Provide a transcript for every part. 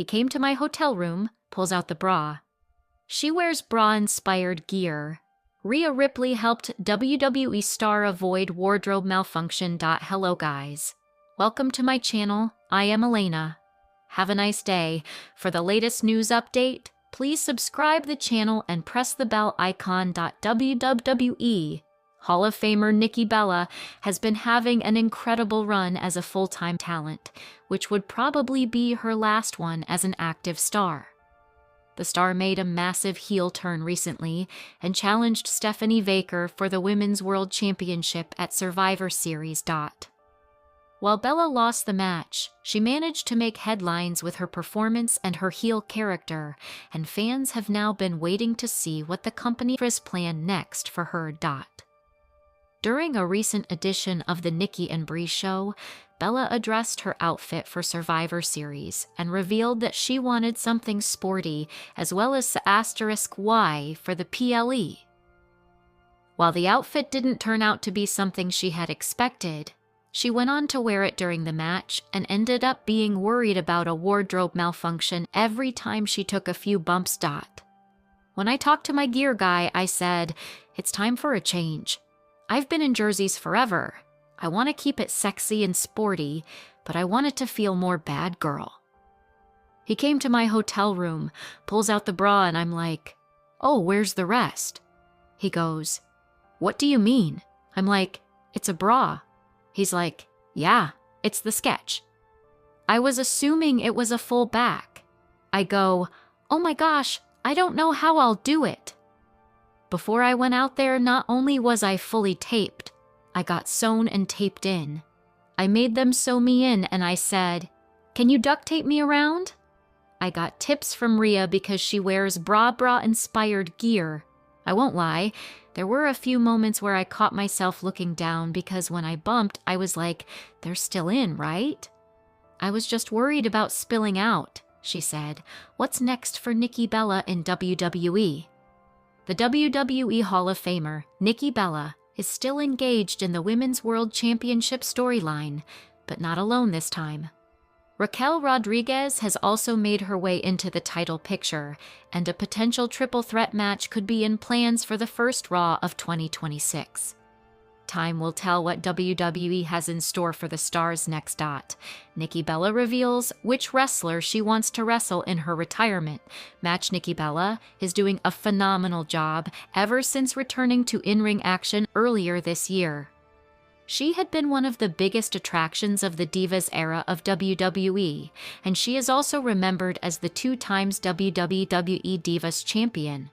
He came to my hotel room, pulls out the bra. She wears bra-inspired gear. Rhea Ripley helped WWE star avoid wardrobe malfunction. Hello guys. Welcome to my channel. I am Elena. Have a nice day. For the latest news update, please subscribe the channel and press the bell icon. WWE Hall of Famer Nikki Bella has been having an incredible run as a full-time talent, which would probably be her last one as an active star. The star made a massive heel turn recently and challenged Stephanie Vaker for the Women's World Championship at Survivor Series. While Bella lost the match, she managed to make headlines with her performance and her heel character, and fans have now been waiting to see what the company has planned next for her. During a recent edition of the Nikki and Brie show, Bella addressed her outfit for Survivor Series and revealed that she wanted something sporty as well as the *Y for the PLE. While the outfit didn't turn out to be something she had expected, she went on to wear it during the match and ended up being worried about a wardrobe malfunction every time she took a few bumps. When I talked to my gear guy, I said, "It's time for a change. I've been in jerseys forever. I want to keep it sexy and sporty, but I want it to feel more bad girl." He came to my hotel room, pulls out the bra, and I'm like, "Oh, where's the rest?" He goes, "What do you mean?" I'm like, "It's a bra." He's like, "Yeah, it's the sketch." I was assuming it was a full back. I go, "Oh my gosh, I don't know how I'll do it." Before I went out there, not only was I fully taped, I got sewn and taped in. I made them sew me in and I said, "Can you duct tape me around?" I got tips from Rhea because she wears bra-inspired gear. I won't lie, there were a few moments where I caught myself looking down because when I bumped, I was like, "They're still in, right?" "I was just worried about spilling out," she said. "What's next for Nikki Bella in WWE?" The WWE Hall of Famer, Nikki Bella, is still engaged in the Women's World Championship storyline, but not alone this time. Raquel Rodriguez has also made her way into the title picture, and a potential triple threat match could be in plans for the first Raw of 2026. Time will tell what WWE has in store for the stars next. Nikki Bella reveals which wrestler she wants to wrestle in her retirement. Match Nikki Bella is doing a phenomenal job ever since returning to in-ring action earlier this year. She had been one of the biggest attractions of the Divas era of WWE, and she is also remembered as the 2-time WWE Divas Champion.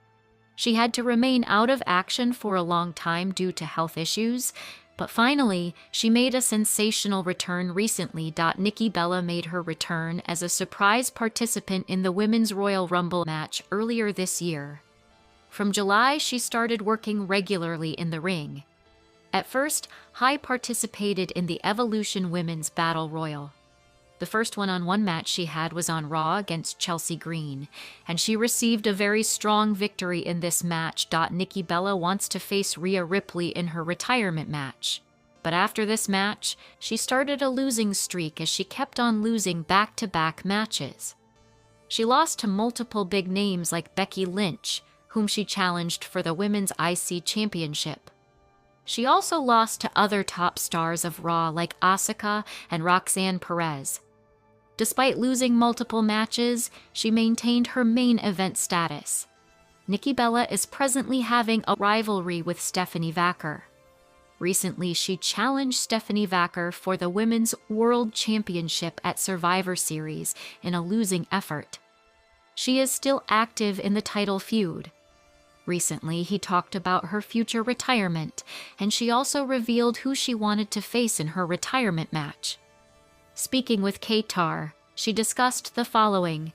She had to remain out of action for a long time due to health issues, but finally, she made a sensational return recently. Nikki Bella made her return as a surprise participant in the Women's Royal Rumble match earlier this year. From July, she started working regularly in the ring. At first, Hai participated in the Evolution Women's Battle Royal. The first one-on-one match she had was on Raw against Chelsea Green, and she received a very strong victory in this match. Nikki Bella wants to face Rhea Ripley in her retirement match. But after this match, she started a losing streak as she kept on losing back-to-back matches. She lost to multiple big names like Becky Lynch, whom she challenged for the Women's IC Championship. She also lost to other top stars of Raw like Asuka and Roxanne Perez. Despite losing multiple matches, she maintained her main event status. Nikki Bella is presently having a rivalry with Stephanie Vaker. Recently, she challenged Stephanie Vaker for the Women's World Championship at Survivor Series in a losing effort. She is still active in the title feud. Recently, he talked about her future retirement, and she also revealed who she wanted to face in her retirement match. Speaking with Qatar, she discussed the following.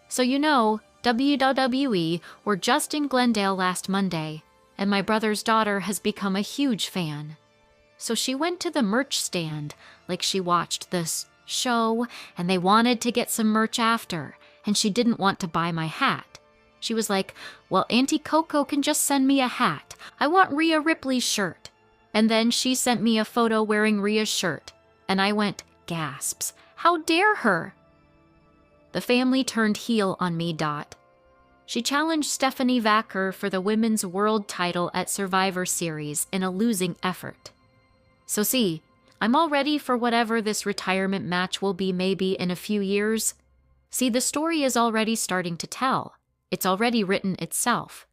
"So WWE were just in Glendale last Monday, and my brother's daughter has become a huge fan. So she went to the merch stand, like she watched this show, and they wanted to get some merch after, and she didn't want to buy my hat. She was like, 'Well, Auntie Coco can just send me a hat. I want Rhea Ripley's shirt.' And then she sent me a photo wearing Rhea's shirt, and I went, gasps, how dare her?" The family turned heel on me. She challenged Stephanie Vacker for the women's world title at Survivor Series in a losing effort. So see, I'm all ready for whatever this retirement match will be maybe in a few years. See, the story is already starting to tell. It's already written itself.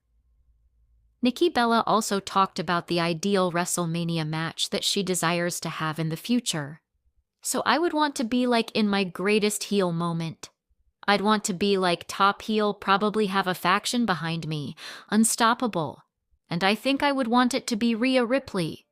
Nikki Bella also talked about the ideal WrestleMania match that she desires to have in the future. So I would want to be like in my greatest heel moment. I'd want to be like top heel, probably have a faction behind me, unstoppable. And I think I would want it to be Rhea Ripley,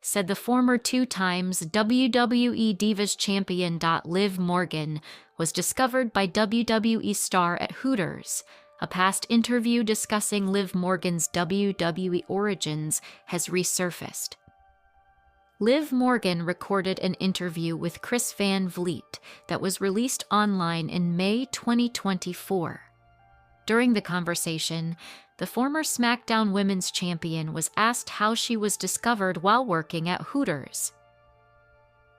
said the former 2 times WWE Divas champion. Liv Morgan was discovered by WWE star at Hooters. A past interview discussing Liv Morgan's WWE origins has resurfaced. Liv Morgan recorded an interview with Chris Van Vliet that was released online in May 2024. During the conversation, the former SmackDown Women's Champion was asked how she was discovered while working at Hooters.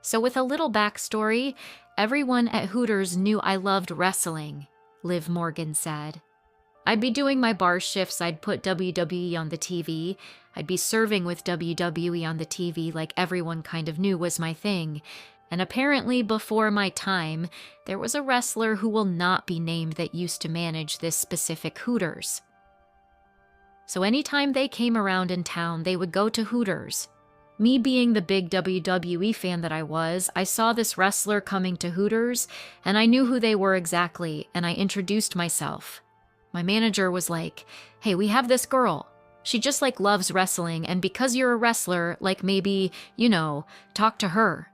So with a little backstory, everyone at Hooters knew I loved wrestling, Liv Morgan said. I'd be doing my bar shifts, I'd put WWE on the TV, I'd be serving with WWE on the TV like everyone kind of knew was my thing, and apparently before my time, there was a wrestler who will not be named that used to manage this specific Hooters. So anytime they came around in town, they would go to Hooters. Me being the big WWE fan that I was, I saw this wrestler coming to Hooters, and I knew who they were exactly, and I introduced myself. My manager was like, hey, we have this girl. She just loves wrestling, and because you're a wrestler, maybe, talk to her.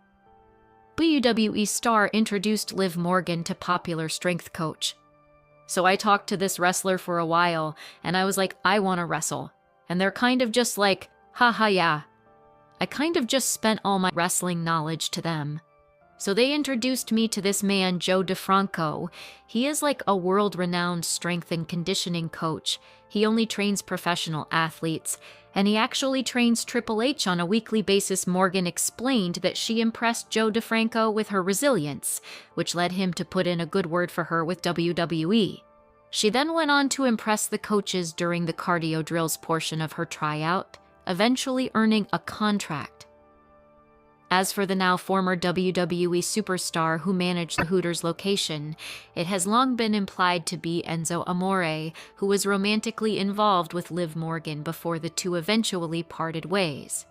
WWE star introduced Liv Morgan to popular strength coach. So I talked to this wrestler for a while, and I was like, I want to wrestle. And they're kind of just like, haha, yeah. I kind of just spent all my wrestling knowledge to them. So they introduced me to this man, Joe DeFranco. He is a world-renowned strength and conditioning coach. He only trains professional athletes, and he actually trains Triple H on a weekly basis. Morgan explained that she impressed Joe DeFranco with her resilience, which led him to put in a good word for her with WWE. She then went on to impress the coaches during the cardio drills portion of her tryout, eventually earning a contract. As for the now former WWE superstar who managed the Hooters location, it has long been implied to be Enzo Amore, who was romantically involved with Liv Morgan before the two eventually parted ways.